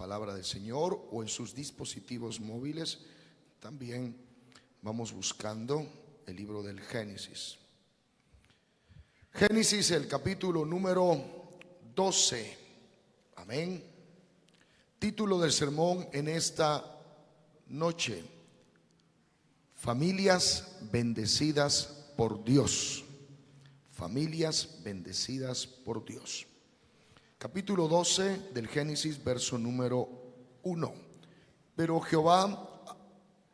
palabra del Señor o en sus dispositivos móviles, también vamos buscando el libro del Génesis. Génesis, el capítulo número 12. Amén. Título del sermón en esta noche: familias bendecidas por Dios. Familias bendecidas por Dios. Capítulo 12 del Génesis, verso número 1. Pero Jehová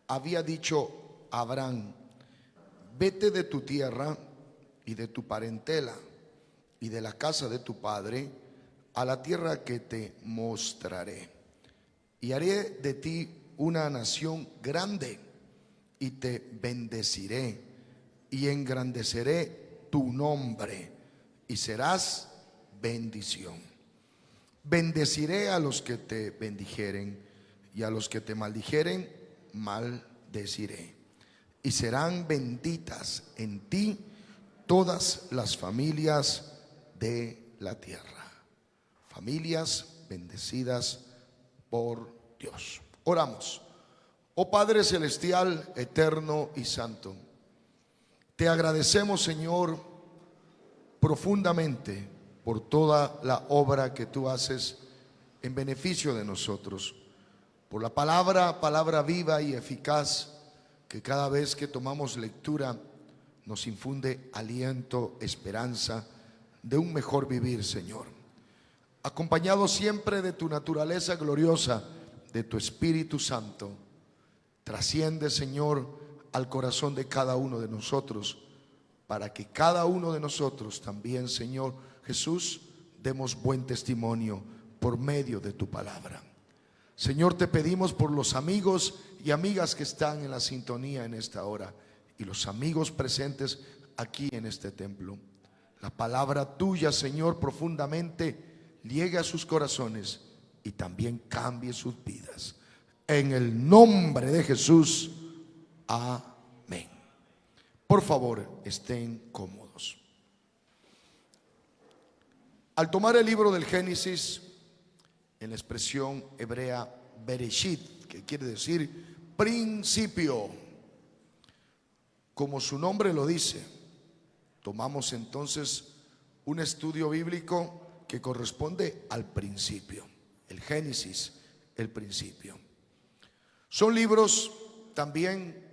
había dicho a Abraham: vete de tu tierra y de tu parentela y de la casa de tu padre a la tierra que te mostraré, y haré de ti una nación grande, y te bendeciré y engrandeceré tu nombre, y serás bendición. Bendeciré a los que te bendijeren, y a los que te maldijeren maldeciré, y serán benditas en ti todas las familias de la tierra. Familias bendecidas por Dios. Oramos. Oh Padre celestial, eterno y santo, te agradecemos, Señor, profundamente por toda la obra que tú haces en beneficio de nosotros, por la palabra viva y eficaz que cada vez que tomamos lectura nos infunde aliento, esperanza de un mejor vivir, Señor. Acompañado siempre de tu naturaleza gloriosa, de tu Espíritu Santo, trasciende, Señor, al corazón de cada uno de nosotros, para que cada uno de nosotros también, Señor Jesús, demos buen testimonio por medio de tu palabra. Señor, te pedimos por los amigos y amigas que están en la sintonía en esta hora, y los amigos presentes aquí en este templo. La palabra tuya, Señor, profundamente llegue a sus corazones y también cambie sus vidas. En el nombre de Jesús, amén. Por favor, estén cómodos. Al tomar el libro del Génesis, en la expresión hebrea Bereshit, que quiere decir principio, como su nombre lo dice, tomamos entonces un estudio bíblico que corresponde al principio. El Génesis, el principio. Son libros también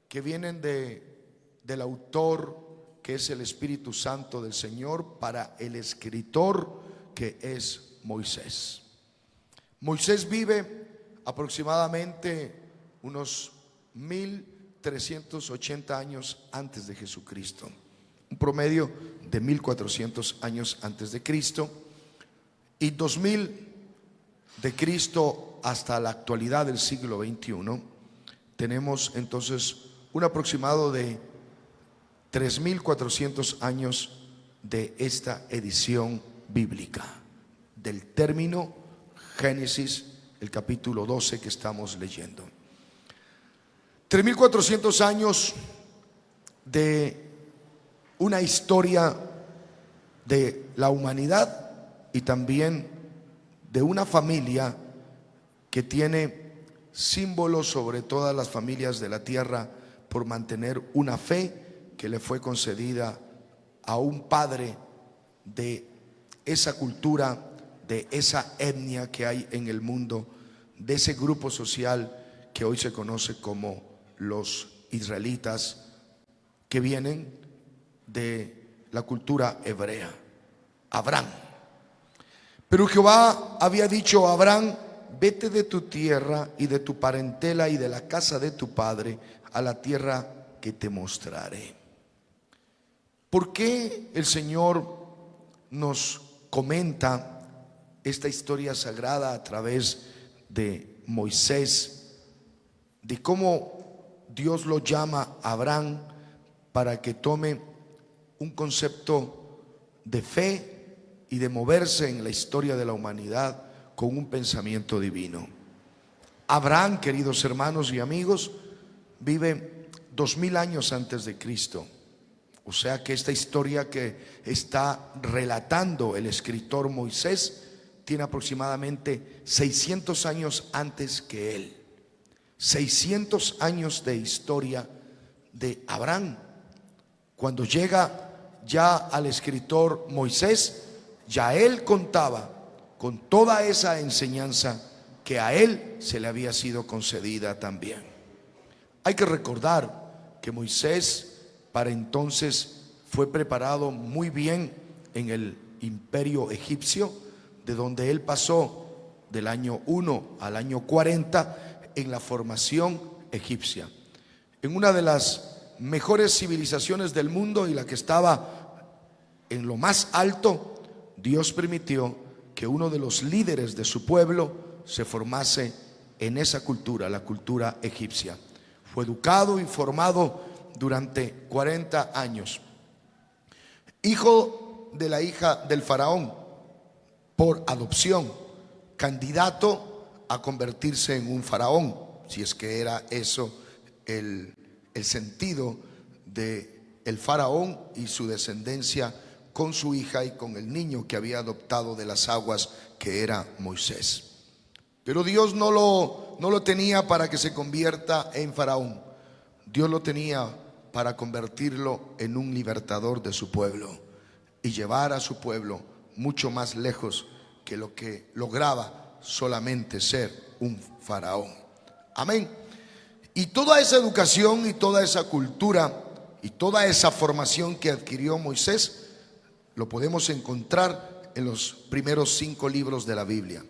que vienen del autor, que es el Espíritu Santo del Señor, para el escritor, que es Moisés. Moisés vive aproximadamente unos 1380 años antes de Jesucristo, un promedio de 1400 años antes de Cristo, y 2000 de Cristo hasta la actualidad del siglo XXI. Tenemos entonces un aproximado de 3400 años de esta edición bíblica del término Génesis, el capítulo 12 que estamos leyendo. 3400 años de una historia de la humanidad y también de una familia que tiene símbolos sobre todas las familias de la tierra por mantener una fe que le fue concedida a un padre de esa cultura, de esa etnia que hay en el mundo, de ese grupo social que hoy se conoce como los israelitas, que vienen de la cultura hebrea. Abraham. Pero Jehová había dicho a Abraham: vete de tu tierra y de tu parentela y de la casa de tu padre a la tierra que te mostraré. ¿Por qué el Señor nos comenta esta historia sagrada a través de Moisés, de cómo Dios lo llama a Abraham para que tome un concepto de fe y de moverse en la historia de la humanidad con un pensamiento divino? Abraham, queridos hermanos y amigos, vive 2000 años antes de Cristo. O sea que esta historia que está relatando el escritor Moisés tiene aproximadamente 600 años antes que él. 600 años de historia de Abraham. Cuando llega ya al escritor Moisés, ya él contaba con toda esa enseñanza que a él se le había sido concedida también. Hay que recordar que Moisés para entonces fue preparado muy bien en el imperio egipcio, de donde él pasó del año 1 al año 40 en la formación egipcia, en una de las mejores civilizaciones del mundo y la que estaba en lo más alto. Dios permitió que uno de los líderes de su pueblo se formase en esa cultura, la cultura egipcia. Fue educado y formado durante 40 años. Hijo de la hija del faraón por adopción, candidato a convertirse en un faraón, si es que era eso el sentido de el faraón y su descendencia con su hija y con el niño que había adoptado de las aguas, que era Moisés. Pero Dios no lo tenía para que se convierta en faraón. Dios lo tenía para convertirlo en un libertador de su pueblo y llevar a su pueblo mucho más lejos que lo que lograba solamente ser un faraón. Amén. Y toda esa educación y toda esa cultura y toda esa formación que adquirió Moisés lo podemos encontrar en los primeros 5 libros de la Biblia: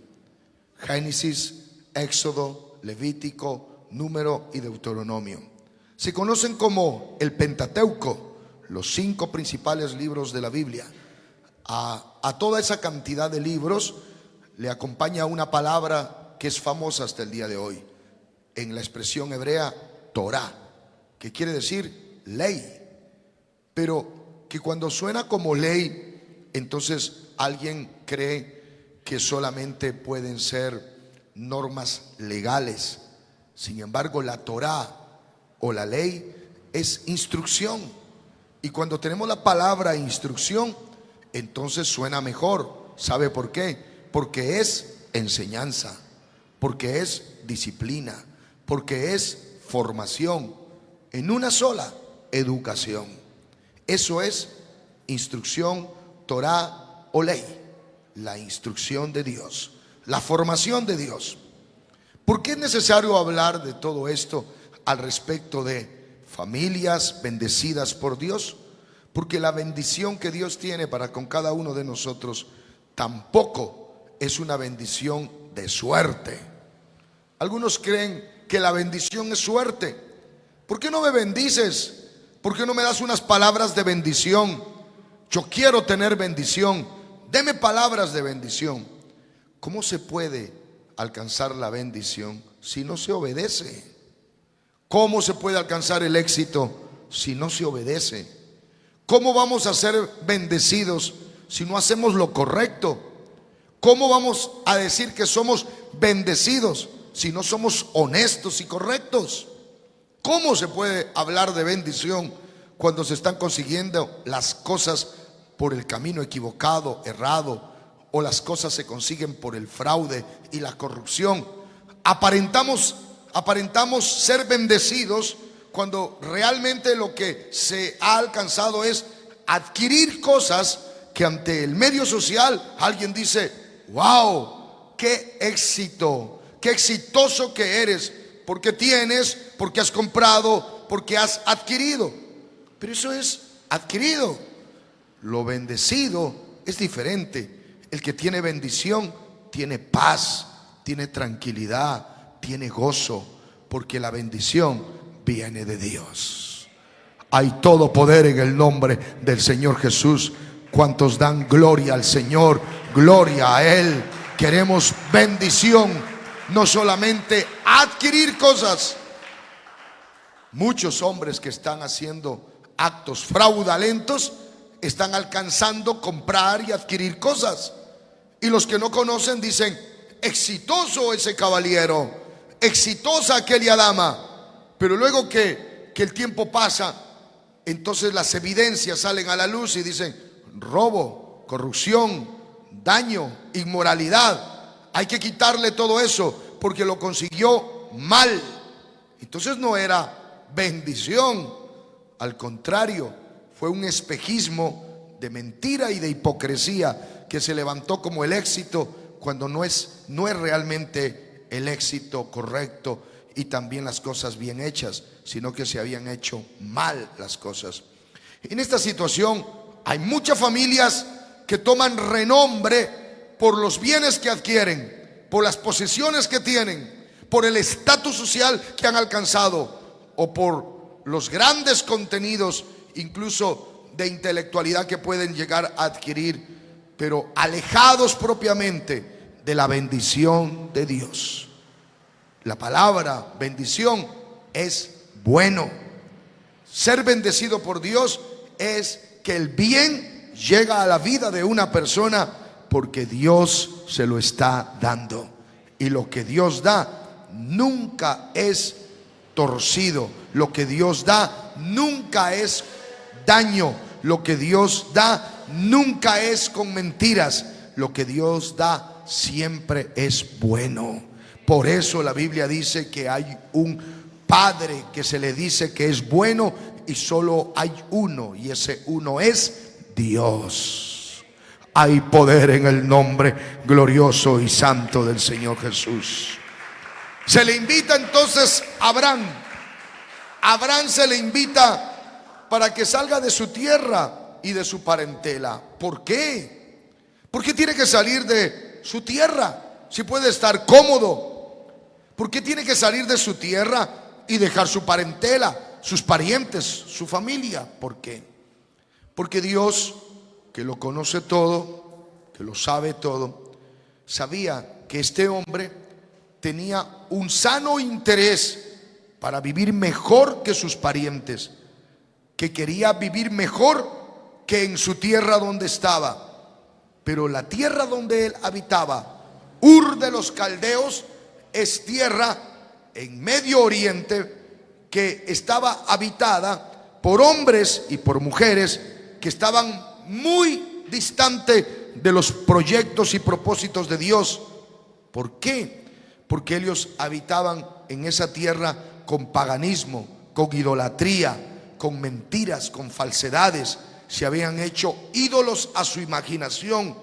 Génesis, Éxodo, Levítico, Número y Deuteronomio. Se conocen como el Pentateuco, los 5 principales libros de la Biblia. A toda esa cantidad de libros le acompaña una palabra que es famosa hasta el día de hoy, en la expresión hebrea Torá, que quiere decir ley, pero que cuando suena como ley, entonces alguien cree que solamente pueden ser normas legales. Sin embargo, la Torá o la ley es instrucción, y cuando tenemos la palabra instrucción, entonces suena mejor. ¿Sabe por qué? Porque es enseñanza, porque es disciplina, porque es formación, en una sola, educación. Eso es instrucción, Torá o ley, la instrucción de Dios, la formación de Dios. ¿Por qué es necesario hablar de todo esto al respecto de familias bendecidas por Dios? Porque la bendición que Dios tiene para con cada uno de nosotros tampoco es una bendición de suerte. Algunos creen que la bendición es suerte. ¿Por qué no me bendices? ¿Por qué no me das unas palabras de bendición? Yo quiero tener bendición, deme palabras de bendición. ¿Cómo se puede alcanzar la bendición si no se obedece? ¿Cómo se puede alcanzar el éxito si no se obedece? ¿Cómo vamos a ser bendecidos si no hacemos lo correcto? ¿Cómo vamos a decir que somos bendecidos si no somos honestos y correctos? ¿Cómo se puede hablar de bendición cuando se están consiguiendo las cosas por el camino equivocado, errado, o las cosas se consiguen por el fraude y la corrupción? Aparentamos ser bendecidos cuando realmente lo que se ha alcanzado es adquirir cosas que ante el medio social alguien dice: wow, qué éxito, qué exitoso que eres, porque tienes, porque has comprado, porque has adquirido. Pero eso es adquirido. Lo bendecido es diferente. El que tiene bendición tiene paz, tiene tranquilidad, tiene gozo, porque la bendición viene de Dios. Hay todo poder en el nombre del Señor Jesús. ¿Cuántos dan gloria al Señor? Gloria a Él. Queremos bendición, no solamente adquirir cosas. Muchos hombres que están haciendo actos fraudulentos están alcanzando comprar y adquirir cosas, y los que no conocen dicen: exitoso ese caballero, exitosa aquella dama. Pero luego que el tiempo pasa, entonces las evidencias salen a la luz y dicen: robo, corrupción, daño, inmoralidad. Hay que quitarle todo eso porque lo consiguió mal. Entonces no era bendición, al contrario, fue un espejismo de mentira y de hipocresía que se levantó como el éxito cuando no es realmente el éxito correcto y también las cosas bien hechas, sino que se habían hecho mal las cosas. En esta situación hay muchas familias que toman renombre por los bienes que adquieren, por las posesiones que tienen, por el estatus social que han alcanzado o por los grandes contenidos, incluso de intelectualidad que pueden llegar a adquirir, pero alejados propiamente de la bendición de Dios. La palabra bendición es bueno. Ser bendecido por Dios es que el bien llega a la vida de una persona porque Dios se lo está dando. Y lo que Dios da nunca es torcido. Lo que Dios da nunca es daño. Lo que Dios da nunca es con mentiras. Lo que Dios da siempre es bueno. Por eso la Biblia dice que hay un Padre que se le dice que es bueno y solo hay uno, y ese uno es Dios. Hay poder en el nombre glorioso y santo del Señor Jesús. Se le invita entonces a Abraham. Abraham se le invita para que salga de su tierra y de su parentela. ¿Por qué? ¿Por qué tiene que salir de su tierra si puede estar cómodo? ¿Por qué tiene que salir de su tierra y dejar su parentela, sus parientes, su familia? ¿Por qué? Porque Dios, que lo conoce todo, que lo sabe todo, sabía que este hombre tenía un sano interés para vivir mejor que sus parientes, que quería vivir mejor que en su tierra donde estaba. Pero la tierra donde él habitaba, Ur de los Caldeos, es tierra en Medio Oriente que estaba habitada por hombres y por mujeres que estaban muy distante de los proyectos y propósitos de Dios. ¿Por qué? Porque ellos habitaban en esa tierra con paganismo, con idolatría, con mentiras, con falsedades. Se habían hecho ídolos a su imaginación.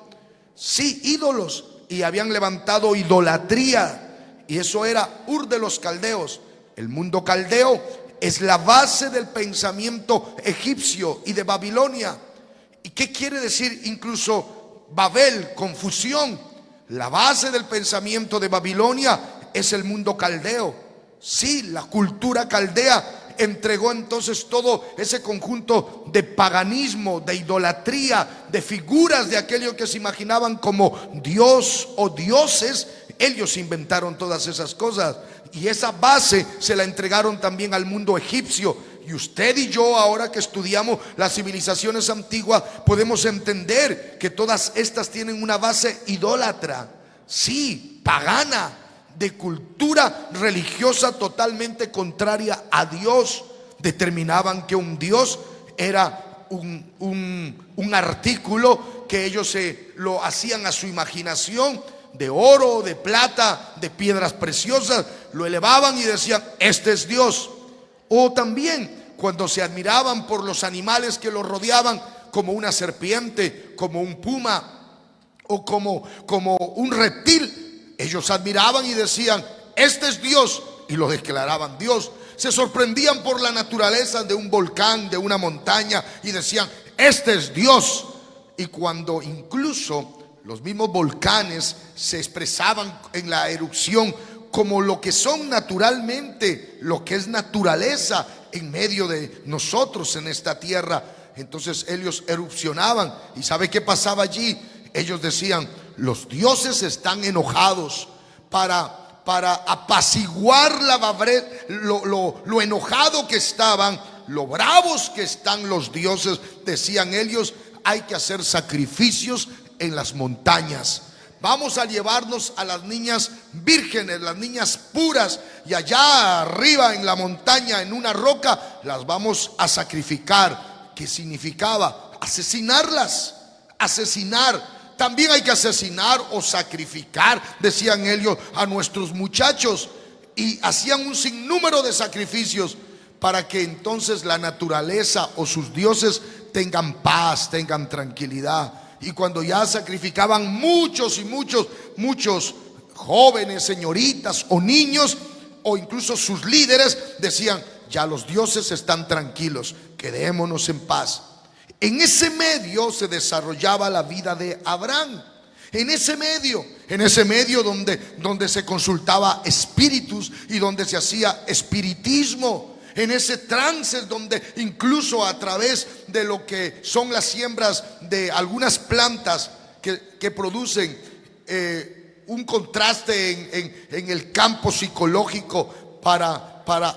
Sí, ídolos. Y habían levantado idolatría. Y eso era Ur de los Caldeos. El mundo caldeo es la base del pensamiento egipcio y de Babilonia. ¿Y qué quiere decir incluso Babel? Confusión. La base del pensamiento de Babilonia es el mundo caldeo. Sí, la cultura caldea entregó entonces todo ese conjunto de paganismo, de idolatría, de figuras de aquello que se imaginaban como Dios o dioses. Ellos inventaron todas esas cosas y esa base se la entregaron también al mundo egipcio. Y usted y yo, ahora que estudiamos las civilizaciones antiguas, podemos entender que todas estas tienen una base idólatra, sí, pagana, de cultura religiosa totalmente contraria a Dios. Determinaban que un Dios era un artículo que ellos lo hacían a su imaginación, de oro, de plata, de piedras preciosas. Lo elevaban y decían: este es Dios. O también cuando se admiraban por los animales que los rodeaban, como una serpiente, como un puma o como un reptil, ellos admiraban y decían: este es Dios, y lo declaraban Dios. Se sorprendían por la naturaleza de un volcán, de una montaña, y decían: este es Dios. Y cuando incluso los mismos volcanes se expresaban en la erupción como lo que son naturalmente, lo que es naturaleza en medio de nosotros en esta tierra, entonces ellos erupcionaban. ¿Y sabe qué pasaba allí? Ellos decían: los dioses están enojados. Para apaciguar lo enojado que estaban, lo bravos que están los dioses, decían ellos: hay que hacer sacrificios en las montañas. Vamos a llevarnos a las niñas vírgenes, las niñas puras, y allá arriba en la montaña, en una roca, las vamos a sacrificar. ¿Qué significaba? Asesinarlas, asesinar. también hay que asesinar o sacrificar, decían ellos, a nuestros muchachos. Y hacían un sinnúmero de sacrificios para que entonces la naturaleza o sus dioses tengan paz, tengan tranquilidad. Y cuando ya sacrificaban muchos jóvenes, señoritas o niños, o incluso sus líderes, decían: ya los dioses están tranquilos, quedémonos en paz. En ese medio se desarrollaba la vida de Abraham. En ese medio donde se consultaba espíritus y donde se hacía espiritismo. En ese trance donde incluso a través de lo que son las siembras de algunas plantas que producen un contraste en el campo psicológico para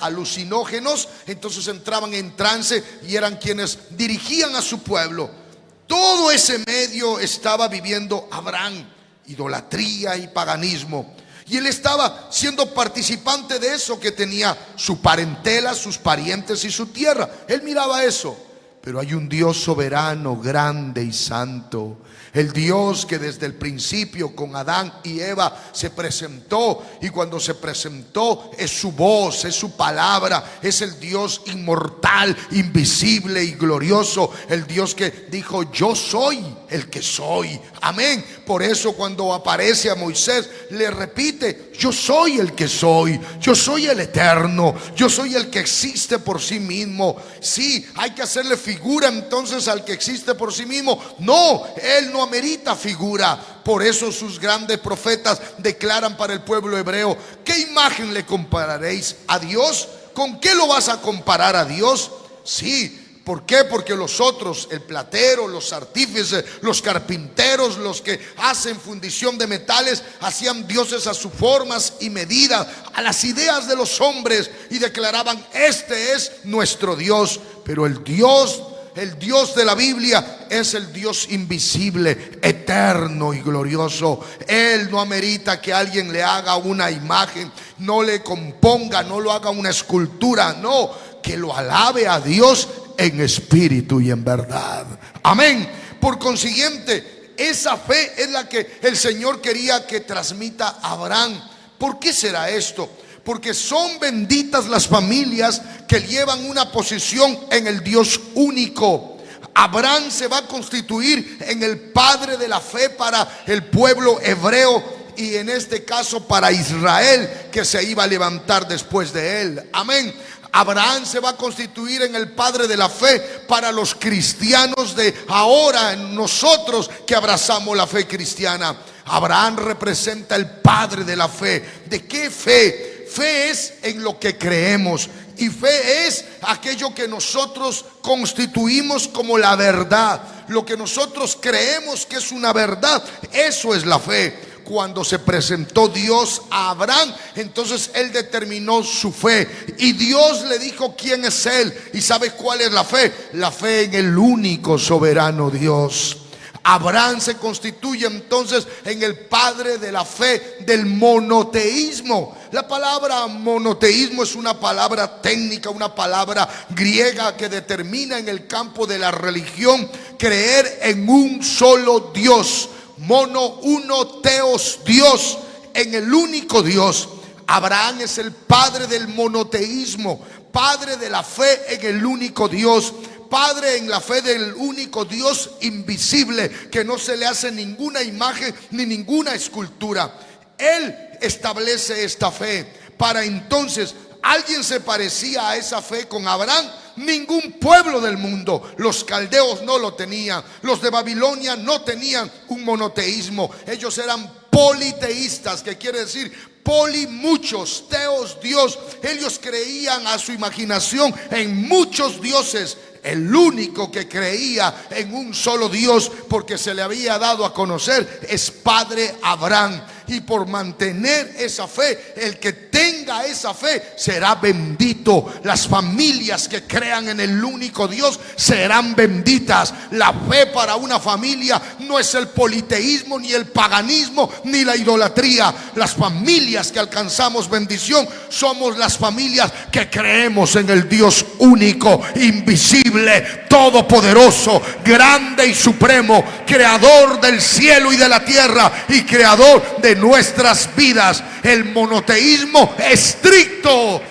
alucinógenos, entonces entraban en trance y eran quienes dirigían a su pueblo. Todo ese medio estaba viviendo Abraham: idolatría y paganismo. Y él estaba siendo participante de eso, que tenía su parentela, sus parientes y su tierra. Él miraba eso. Pero hay un Dios soberano, grande y santo. El Dios que desde el principio con Adán y Eva se presentó. Y cuando se presentó, es su voz, es su palabra. Es el Dios inmortal, invisible y glorioso. El Dios que dijo: yo soy el que soy. Amén. Por eso cuando aparece a Moisés, le repite: yo soy el que soy. Yo soy el eterno. Yo soy el que existe por sí mismo. Sí, hay que hacerle figura entonces al que existe por sí mismo. No, él no amerita figura. Por eso sus grandes profetas declaran para el pueblo hebreo: ¿qué imagen le compararéis a Dios? ¿Con qué lo vas a comparar a Dios? Sí. ¿Por qué? Porque los otros, el platero, los artífices, los carpinteros, los que hacen fundición de metales, hacían dioses a sus formas y medidas, a las ideas de los hombres, y declaraban: este es nuestro Dios. Pero el Dios de la Biblia es el Dios invisible, eterno y glorioso. Él no amerita que alguien le haga una imagen, no le componga, no lo haga una escultura. No, que lo alabe a Dios en espíritu y en verdad. Amén. Por consiguiente, esa fe es la que el Señor quería que transmita a Abraham. ¿Por qué será esto? Porque son benditas las familias que llevan una posición en el Dios único. Abraham se va a constituir en el padre de la fe para el pueblo hebreo, y en este caso para Israel, que se iba a levantar después de él. Amén. Abraham se va a constituir en el padre de la fe para los cristianos de ahora, nosotros que abrazamos la fe cristiana. Abraham representa el padre de la fe. ¿De qué fe? Fe es en lo que creemos, y fe es aquello que nosotros constituimos como la verdad. Lo que nosotros creemos que es una verdad, eso es la fe. Cuando se presentó Dios a Abraham, entonces él determinó su fe, y Dios le dijo quién es él. ¿Y sabes cuál es la fe? La fe en el único soberano Dios. Abraham se constituye entonces en el padre de la fe del monoteísmo. La palabra monoteísmo es una palabra técnica, una palabra griega que determina en el campo de la religión creer en un solo Dios. Mono, uno, teos, Dios, en el único Dios. Abraham es el padre del monoteísmo, padre de la fe en el único Dios, padre en la fe del único Dios invisible, que no se le hace ninguna imagen ni ninguna escultura. Él establece esta fe. Para entonces, ¿alguien se parecía a esa fe con Abraham? Ningún pueblo del mundo. Los caldeos no lo tenían. Los de Babilonia no tenían un monoteísmo. Ellos eran politeístas, que quiere decir poli, muchos, teos, Dios. Ellos creían a su imaginación en muchos dioses. El único que creía en un solo Dios, porque se le había dado a conocer, es Padre Abraham. Y por mantener esa fe, el que tenga esa fe será bendito. Las familias que crean en el único Dios serán benditas. La fe para una familia no es el politeísmo, ni el paganismo, ni la idolatría. Las familias que alcanzamos bendición somos las familias que creemos en el Dios único, invisible, todopoderoso, grande y supremo, creador del cielo y de la tierra y creador de nuestras vidas. El monoteísmo estricto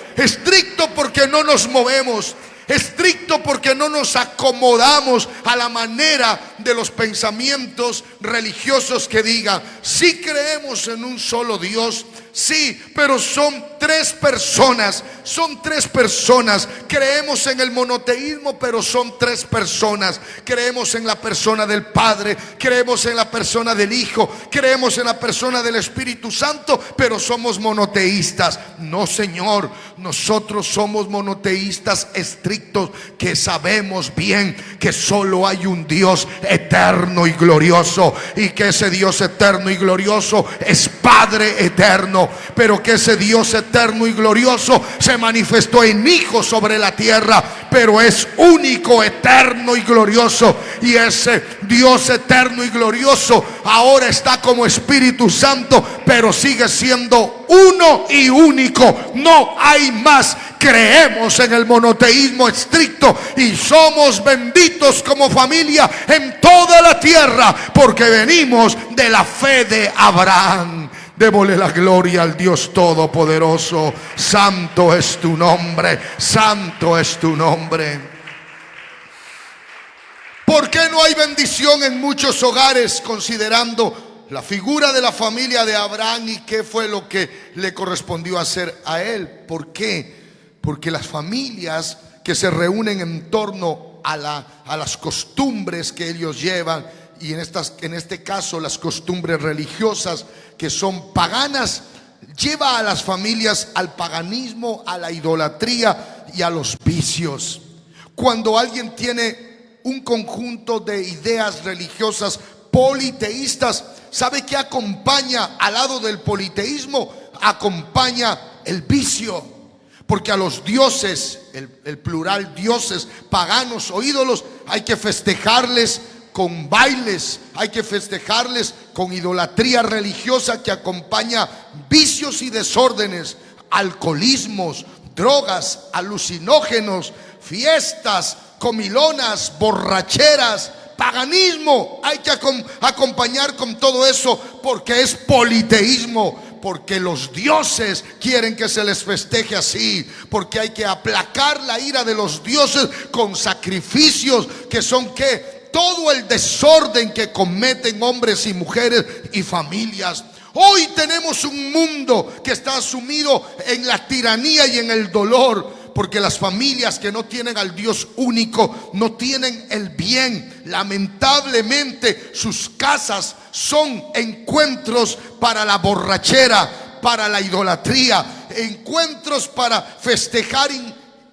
porque no nos movemos, estricto porque no nos acomodamos a la manera de los pensamientos religiosos que digan: sí creemos en un solo Dios, sí, pero son tres personas, creemos en el monoteísmo, pero son tres personas, creemos en la persona del Padre, creemos en la persona del Hijo, creemos en la persona del Espíritu Santo, pero somos monoteístas. No, Señor, nosotros somos monoteístas estrictos, que sabemos bien que solo hay un Dios eterno y glorioso, y que ese Dios eterno y glorioso es Padre eterno, pero que ese Dios eterno y glorioso se manifestó en Hijo sobre la tierra, pero es único, eterno y glorioso. Y ese Dios eterno y glorioso ahora está como Espíritu Santo, pero sigue siendo uno y único, no hay más. Creemos en el monoteísmo estricto y somos benditos como familia en toda la tierra, porque venimos de la fe de Abraham. Démosle la gloria al Dios Todopoderoso. Santo es tu nombre, santo es tu nombre. ¿Por qué no hay bendición en muchos hogares, considerando la figura de la familia de Abraham y qué fue lo que le correspondió hacer a él? ¿Por qué? Porque las familias que se reúnen en torno a las costumbres que ellos llevan, y en este caso las costumbres religiosas que son paganas, lleva a las familias al paganismo, a la idolatría y a los vicios. Cuando alguien tiene un conjunto de ideas religiosas politeístas, ¿sabe qué acompaña al lado del politeísmo? Acompaña el vicio. Porque a los dioses, el plural dioses, paganos o ídolos, hay que festejarles con bailes, hay que festejarles con idolatría religiosa que acompaña vicios y desórdenes, alcoholismos, drogas, alucinógenos, fiestas, comilonas, borracheras, paganismo. Hay que acompañar con todo eso, porque es politeísmo. Porque los dioses quieren que se les festeje así, porque hay que aplacar la ira de los dioses con sacrificios que son todo el desorden que cometen hombres y mujeres y familias. Hoy tenemos un mundo que está sumido en la tiranía y en el dolor, porque las familias que no tienen al Dios único no tienen el bien. Lamentablemente sus casas son encuentros para la borrachera, para la idolatría, encuentros para festejar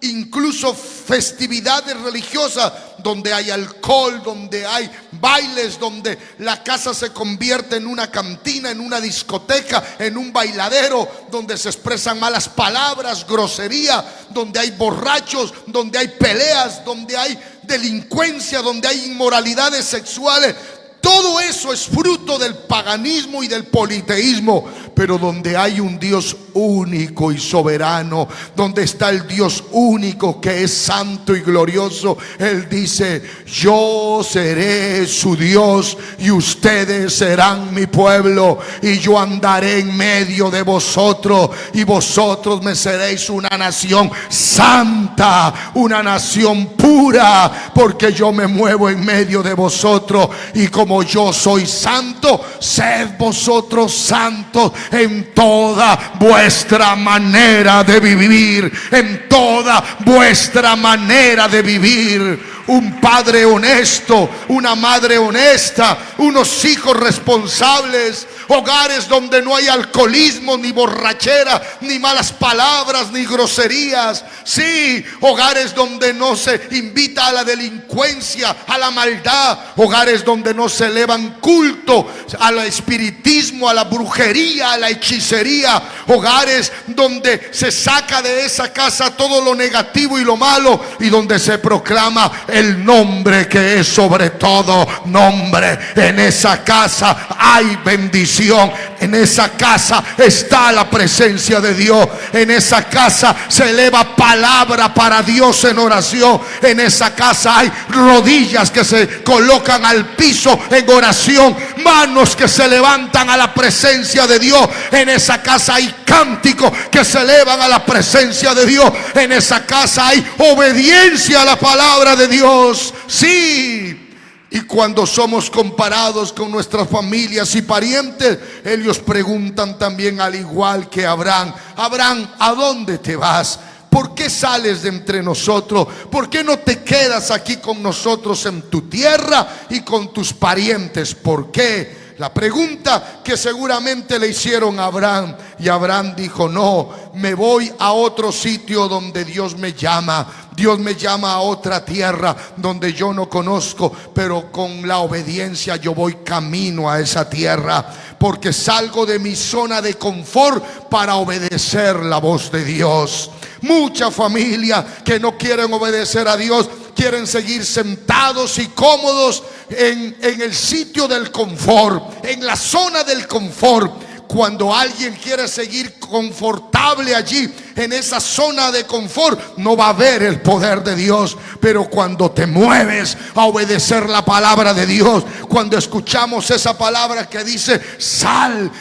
incluso festividades religiosas donde hay alcohol, donde hay bailes, donde la casa se convierte en una cantina, en una discoteca, en un bailadero, donde se expresan malas palabras, grosería, donde hay borrachos, donde hay peleas, donde hay delincuencia, donde hay inmoralidades sexuales. Todo eso es fruto del paganismo y del politeísmo. Pero donde hay un Dios único y soberano, donde está el Dios único que es santo y glorioso, Él dice: yo seré su Dios y ustedes serán mi pueblo, y yo andaré en medio de vosotros, y vosotros me seréis una nación santa, una nación pura, porque yo me muevo en medio de vosotros, y como yo soy santo, sed vosotros santos en toda vuestra manera de vivir, en toda vuestra manera de vivir. Un padre honesto, una madre honesta, unos hijos responsables, hogares donde no hay alcoholismo, ni borrachera, ni malas palabras, ni groserías. Sí, hogares donde no se invita a la delincuencia, a la maldad, hogares donde no se elevan culto al espiritismo, a la brujería, la hechicería, hogares donde se saca de esa casa todo lo negativo y lo malo, y donde se proclama el nombre que es sobre todo nombre. En esa casa hay bendición, en esa casa está la presencia de Dios, en esa casa se eleva palabra para Dios en oración, en esa casa hay rodillas que se colocan al piso en oración, manos que se levantan a la presencia de Dios, en esa casa hay cánticos que se elevan a la presencia de Dios, en esa casa hay obediencia a la palabra de Dios. Sí. Y cuando somos comparados con nuestras familias y parientes, ellos preguntan también, al igual que Abraham: Abraham, ¿a dónde te vas? ¿Por qué sales de entre nosotros? ¿Por qué no te quedas aquí con nosotros en tu tierra y con tus parientes? ¿Por qué? La pregunta que seguramente le hicieron a Abraham, y Abraham dijo: no, me voy a otro sitio donde Dios me llama. Dios me llama a otra tierra donde yo no conozco, pero con la obediencia yo voy camino a esa tierra, porque salgo de mi zona de confort para obedecer la voz de Dios. Mucha familia que no quieren obedecer a Dios, quieren seguir sentados y cómodos en el sitio del confort, en la zona del confort. Cuando alguien quiere seguir confortable allí, en esa zona de confort, no va a ver el poder de Dios. Pero cuando te mueves a obedecer la palabra de Dios, cuando escuchamos esa palabra que dice: sal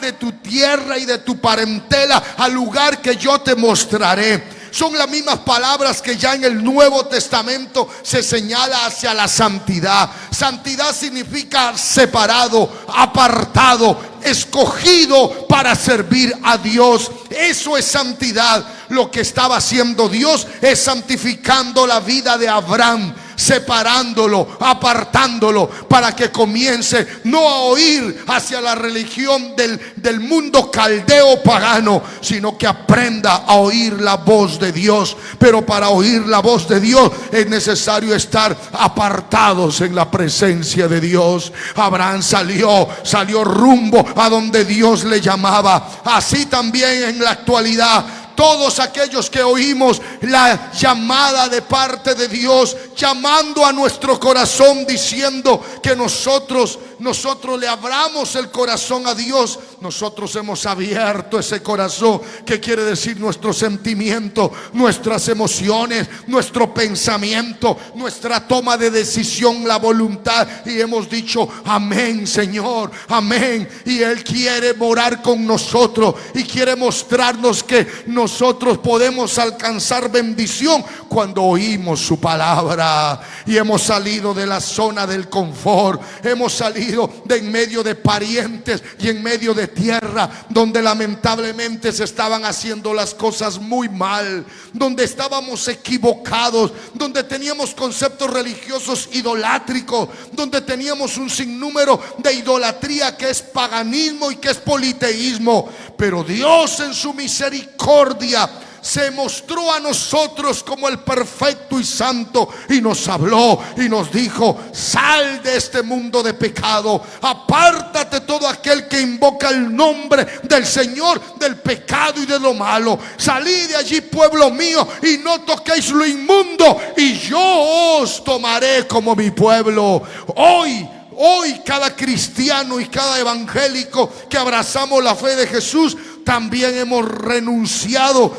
de tu tierra y de tu parentela al lugar que yo te mostraré. Son las mismas palabras que ya en el Nuevo Testamento se señala hacia la santidad. Santidad significa separado, apartado, escogido para servir a Dios. Eso es santidad. Lo que estaba haciendo Dios es santificando la vida de Abraham, separándolo, apartándolo, para que comience no a oír hacia la religión del mundo caldeo pagano, sino que aprenda a oír la voz de Dios. Pero para oír la voz de Dios es necesario estar apartados en la presencia de Dios. Abraham salió rumbo a donde Dios le llamaba. Así también en la actualidad, todos aquellos que oímos la llamada de parte de Dios, llamando a nuestro corazón, diciendo que nosotros le abramos el corazón a Dios, nosotros hemos abierto ese corazón, que quiere decir nuestros sentimientos, nuestras emociones, nuestro pensamiento, nuestra toma de decisión, la voluntad, y hemos dicho: amén, Señor, amén. Y Él quiere morar con nosotros y quiere mostrarnos que nosotros podemos alcanzar bendición cuando oímos su palabra. Y hemos salido de la zona del confort, hemos salido de en medio de parientes y en medio de tierra donde lamentablemente se estaban haciendo las cosas muy mal, donde estábamos equivocados, donde teníamos conceptos religiosos idolátricos, donde teníamos un sinnúmero de idolatría que es paganismo y que es politeísmo. Pero Dios, en su misericordia, se mostró a nosotros como el perfecto y santo, y nos habló y nos dijo: sal de este mundo de pecado, apártate todo aquel que invoca el nombre del Señor del pecado y de lo malo. Salid de allí, pueblo mío, y no toquéis lo inmundo, y yo os tomaré como mi pueblo. Hoy cada cristiano y cada evangélico que abrazamos la fe de Jesús, también hemos renunciado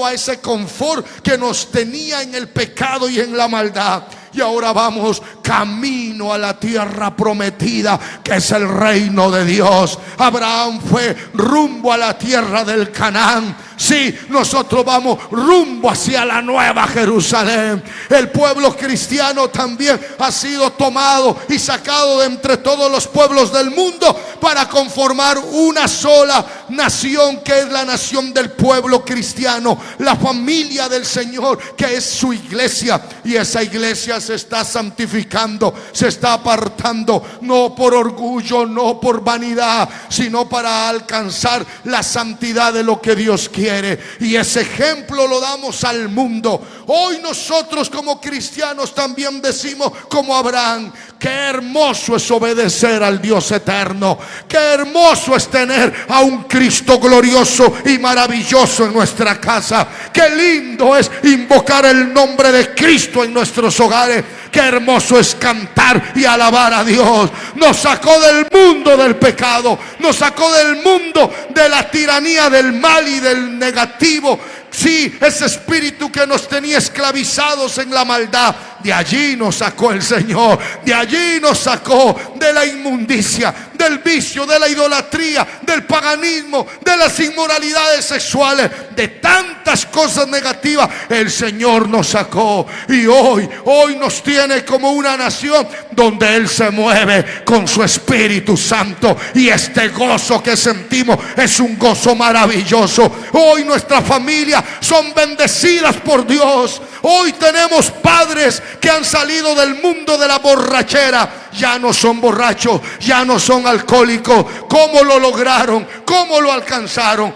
a ese confort que nos tenía en el pecado y en la maldad. Y ahora vamos camino a la tierra prometida, que es el reino de Dios. Abraham fue rumbo a la tierra del Canaán. Sí, nosotros vamos rumbo hacia la nueva Jerusalén. El pueblo cristiano también ha sido tomado y sacado de entre todos los pueblos del mundo para conformar una sola nación, que es la nación del pueblo cristiano, la familia del Señor, que es su iglesia. Y esa iglesia se está santificando, se está apartando, no por orgullo, no por vanidad, sino para alcanzar la santidad de lo que Dios quiere. quiere, y ese ejemplo lo damos al mundo. Hoy nosotros como cristianos también decimos como Abraham: qué hermoso es obedecer al Dios eterno, qué hermoso es tener a un Cristo glorioso y maravilloso en nuestra casa, qué lindo es invocar el nombre de Cristo en nuestros hogares, qué hermoso es cantar y alabar a Dios. Nos sacó del mundo del pecado, nos sacó del mundo de la tiranía del mal y del negativo. Sí, ese espíritu que nos tenía esclavizados en la maldad, de allí nos sacó el Señor. De allí nos sacó de la inmundicia, del vicio, de la idolatría, del paganismo, de las inmoralidades sexuales, de tantas cosas negativas. El Señor nos sacó, y hoy nos tiene como una nación donde Él se mueve con su Espíritu Santo, y este gozo que sentimos es un gozo maravilloso. Hoy nuestra familia son bendecidas por Dios. Hoy tenemos padres que han salido del mundo de la borrachera. Ya no son borrachos, ya no son alcohólicos. ¿Cómo lo lograron? ¿Cómo lo alcanzaron?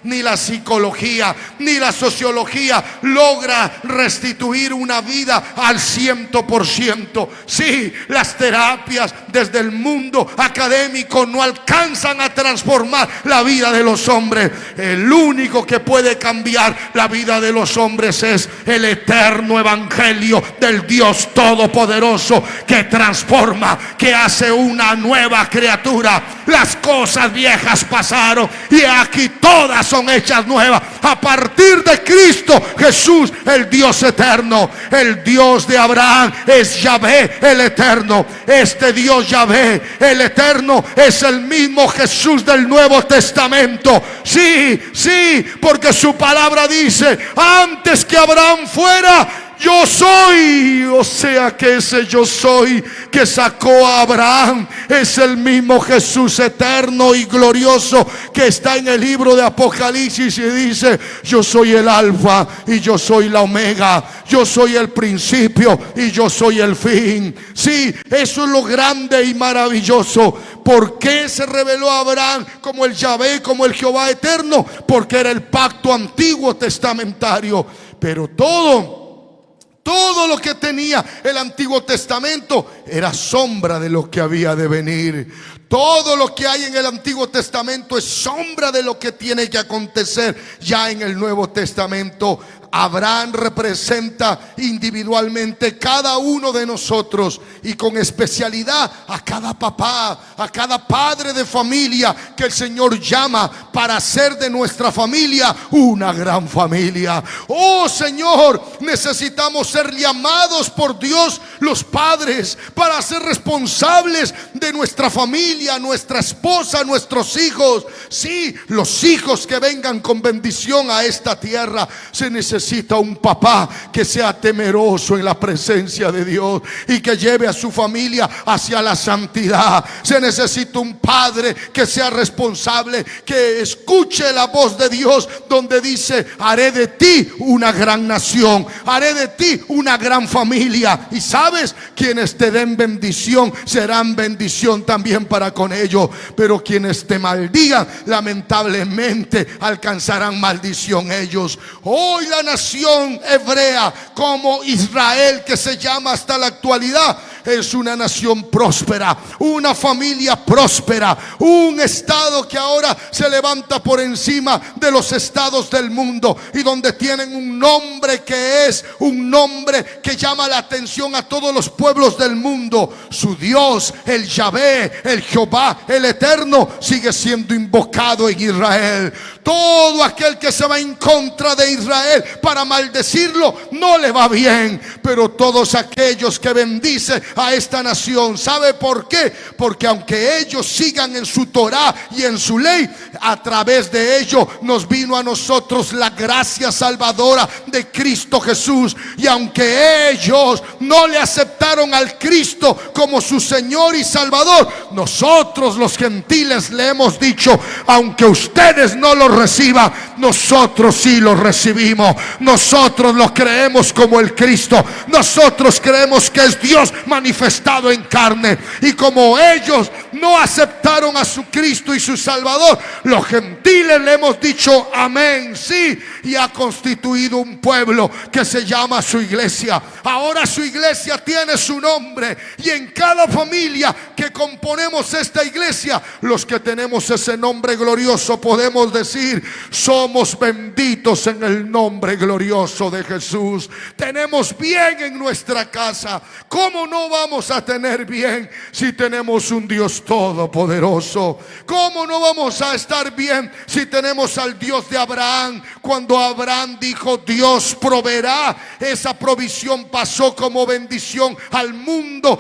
Ni la psicología, ni la sociología logra restituir una vida al 100%. Sí, las terapias desde el mundo académico no alcanzan a transformar la vida de los hombres. El único que puede cambiar la vida de los hombres es el eterno evangelio del Dios Todopoderoso, que transforma, que hace una nueva criatura. Las cosas viejas pasaron y aquí todas son hechas nuevas a partir de Cristo Jesús, el Dios eterno. El Dios de Abraham es Yahvé, el eterno. Este Dios Yahvé, el eterno, es el mismo Jesús del Nuevo Testamento. Sí, porque su palabra dice: antes que Abraham fuera, yo soy. O sea que ese yo soy que sacó a Abraham es el mismo Jesús eterno y glorioso que está en el libro de Apocalipsis, y dice: yo soy el alfa y yo soy la omega, yo soy el principio y yo soy el fin. Sí, eso es lo grande y maravilloso. ¿Por qué se reveló a Abraham como el Yahvé, como el Jehová eterno? Porque era el pacto antiguo testamentario. Pero todo lo que tenía el Antiguo Testamento era sombra de lo que había de venir. Todo lo que hay en el Antiguo Testamento es sombra de lo que tiene que acontecer ya en el Nuevo Testamento. Abraham representa individualmente cada uno de nosotros, y con especialidad a cada papá, a cada padre de familia que el Señor llama para hacer de nuestra familia una gran familia. Oh Señor, necesitamos ser llamados por Dios los padres para ser responsables de nuestra familia, nuestra esposa, nuestros hijos. Sí, los hijos que vengan con bendición a esta tierra. Se necesita un papá que sea temeroso en la presencia de Dios y que lleve a su familia hacia la santidad. Se necesita un padre que sea responsable, que escuche la voz de Dios donde dice: haré de ti una gran nación, haré de ti una gran familia. Y sabes, quienes te den bendición serán bendición también para con ellos, pero quienes te maldigan lamentablemente alcanzarán maldición ellos. Hoy la nación hebrea, como Israel, que se llama hasta la actualidad, es una nación próspera, una familia próspera, un estado que ahora se levanta por encima de los estados del mundo, y donde tienen un nombre que es un nombre que llama la atención a todos los pueblos del mundo. Su Dios, el Yahvé, el Jehová, el eterno, sigue siendo invocado en Israel. Todo aquel que se va en contra de Israel para maldecirlo no le va bien, pero todos aquellos que bendicen a esta nación, ¿sabe por qué? Porque aunque ellos sigan en su Torá y en su ley, a través de ello nos vino a nosotros la gracia salvadora de Cristo Jesús. Y aunque ellos no le aceptaron al Cristo como su Señor y Salvador, nosotros los gentiles le hemos dicho: aunque ustedes no lo reciban, nosotros sí lo recibimos. Nosotros lo creemos como el Cristo. Nosotros creemos que es Dios manifestado en carne. Y como ellos no aceptaron a su Cristo y su Salvador, los gentiles le hemos dicho amén, sí, y ha constituido un pueblo que se llama su iglesia. Ahora su iglesia tiene su nombre, y en cada familia que componemos esta iglesia, los que tenemos ese nombre glorioso podemos decir: somos benditos en el nombre glorioso de Jesús. Tenemos bien en nuestra casa. ¿Cómo no vamos a tener bien si tenemos un Dios todopoderoso? ¿Cómo no vamos a estar bien si tenemos al Dios de Abraham? Cuando Abraham dijo: Dios proveerá, esa provisión pasó como bendición al mundo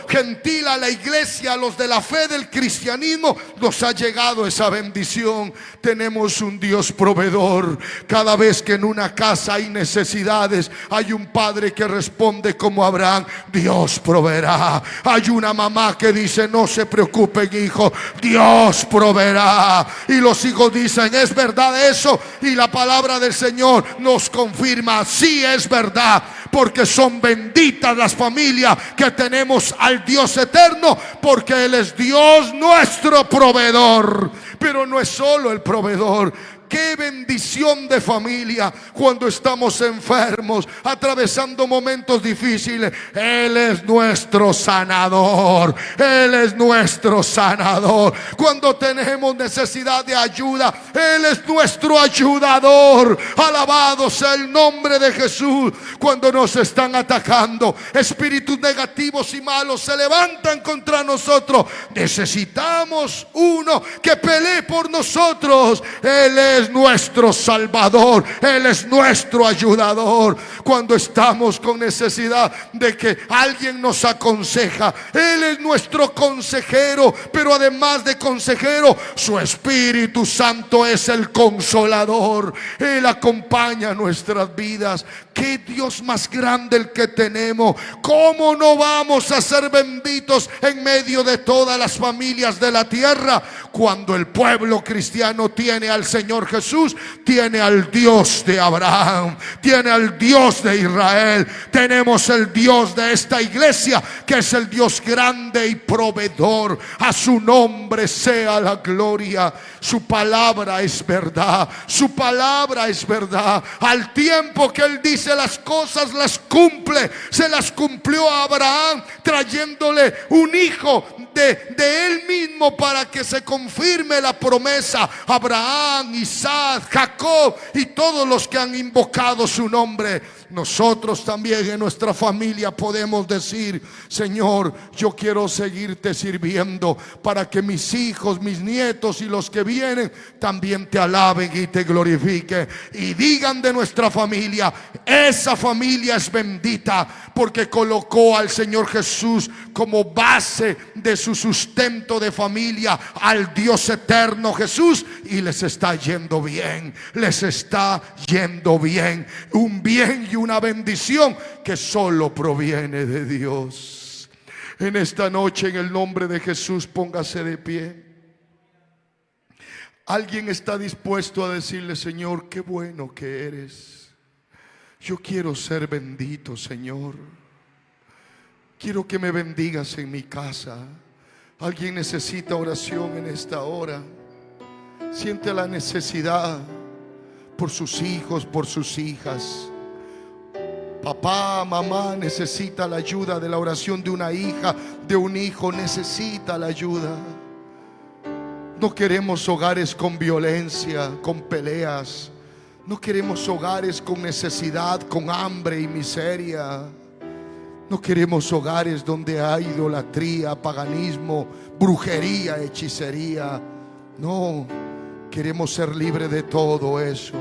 gentil, a la iglesia, a los de la fe del cristianismo. Nos ha llegado esa bendición. Tenemos un Dios proveedor. Cada vez que en una casa hay necesidades, hay un padre que responde como Abraham: Dios proveerá. Hay una mamá que dice: no se preocupen, hijo, Dios proveerá. Y los hijos dicen: ¿es verdad eso? Y la palabra del Señor nos confirma: sí, es verdad, porque son benditas las familias que tenemos al Dios eterno, porque Él es Dios nuestro proveedor. Pero no es solo el proveedor. Qué bendición de familia cuando estamos enfermos, atravesando momentos difíciles. Él es nuestro sanador. Él es nuestro sanador. Cuando tenemos necesidad de ayuda, Él es nuestro ayudador. Alabado sea el nombre de Jesús. Cuando nos están atacando, espíritus negativos y malos se levantan contra nosotros. Necesitamos uno que pelee por nosotros. Él es nuestro Salvador, Él es nuestro ayudador. Cuando estamos con necesidad de que alguien nos aconseja, Él es nuestro consejero. Pero además de consejero, su Espíritu Santo es el consolador. Él acompaña nuestras vidas. Qué Dios más grande el que tenemos. ¿Cómo no vamos a ser benditos en medio de todas las familias de la tierra? Cuando el pueblo cristiano tiene al Señor Jesús, tiene al Dios de Abraham, tiene al Dios de Israel. Tenemos el Dios de esta iglesia, que es el Dios grande y proveedor. A su nombre sea la gloria. Su palabra es verdad. Su palabra es verdad. Al tiempo que Él dice las cosas, las cumple. Se las cumplió a Abraham, trayéndole un hijo de él mismo para que se confirme la promesa. Abraham, Isaac, Jacob y todos los que han invocado su nombre. Nosotros también en nuestra familia podemos decir: Señor, yo quiero seguirte sirviendo, para que mis hijos, mis nietos y los que vienen también te alaben y te glorifiquen, y digan de nuestra familia: esa familia es bendita, porque colocó al Señor Jesús como base de su sustento de familia, al Dios eterno Jesús, y les está yendo bien. Les está yendo bien. Un bien y una bendición que solo proviene de Dios. En esta noche, en el nombre de Jesús, póngase de pie. Alguien está dispuesto a decirle: Señor, qué bueno que eres. Yo quiero ser bendito, Señor. Quiero que me bendigas en mi casa. Alguien necesita oración en esta hora. Siente la necesidad por sus hijos, por sus hijas. Papá, mamá necesita la ayuda de la oración de una hija, de un hijo. Necesita la ayuda. No queremos hogares con violencia, con peleas. No queremos hogares con necesidad, con hambre y miseria. No queremos hogares donde hay idolatría, paganismo, brujería, hechicería. No, queremos ser libres de todo eso.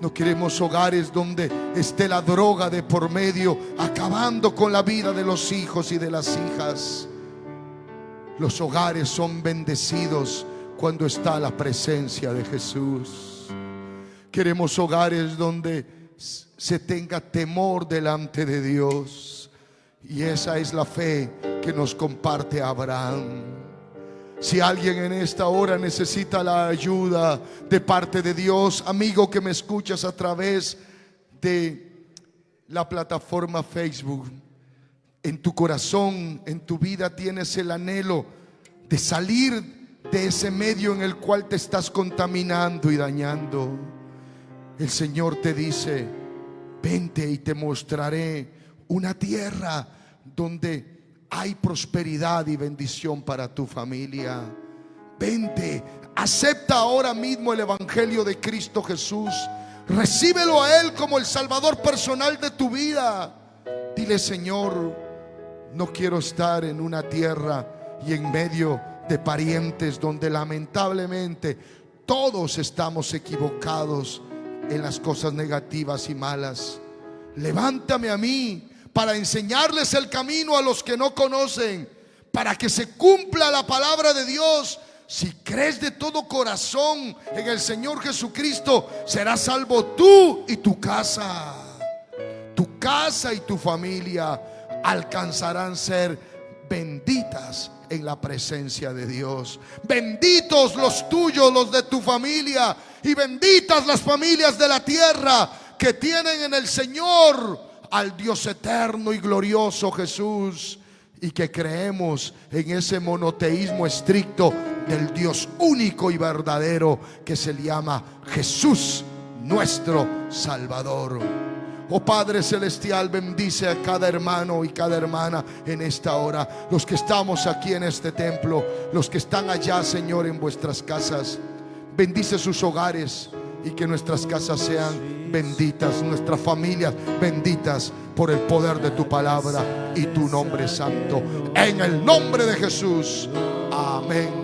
No queremos hogares donde esté la droga de por medio, acabando con la vida de los hijos y de las hijas. Los hogares son bendecidos cuando está la presencia de Jesús. Queremos hogares donde se tenga temor delante de Dios. Y esa es la fe que nos comparte Abraham. Si alguien en esta hora necesita la ayuda de parte de Dios, amigo que me escuchas a través de la plataforma Facebook, en tu corazón, en tu vida tienes el anhelo de salir de ese medio en el cual te estás contaminando y dañando, el Señor te dice: vente y te mostraré una tierra donde hay prosperidad y bendición para tu familia. Vente, acepta ahora mismo el evangelio de Cristo Jesús. Recíbelo a Él como el Salvador personal de tu vida. Dile: Señor, no quiero estar en una tierra y en medio de parientes donde lamentablemente todos estamos equivocados en las cosas negativas y malas. Levántame a mí para enseñarles el camino a los que no conocen, para que se cumpla la palabra de Dios. Si crees de todo corazón en el Señor Jesucristo, serás salvo tú y tu casa. Tu casa y tu familia alcanzarán ser benditas en la presencia de Dios. Benditos los tuyos, los de tu familia, y benditas las familias de la tierra que tienen en el Señor al Dios eterno y glorioso Jesús, y que creemos en ese monoteísmo estricto del Dios único y verdadero que se llama Jesús, nuestro Salvador. Oh Padre Celestial, bendice a cada hermano y cada hermana en esta hora, los que estamos aquí en este templo, los que están allá, Señor, en vuestras casas. Bendice sus hogares y que nuestras casas sean benditas, nuestras familias benditas por el poder de tu palabra y tu nombre santo. En el nombre de Jesús, amén.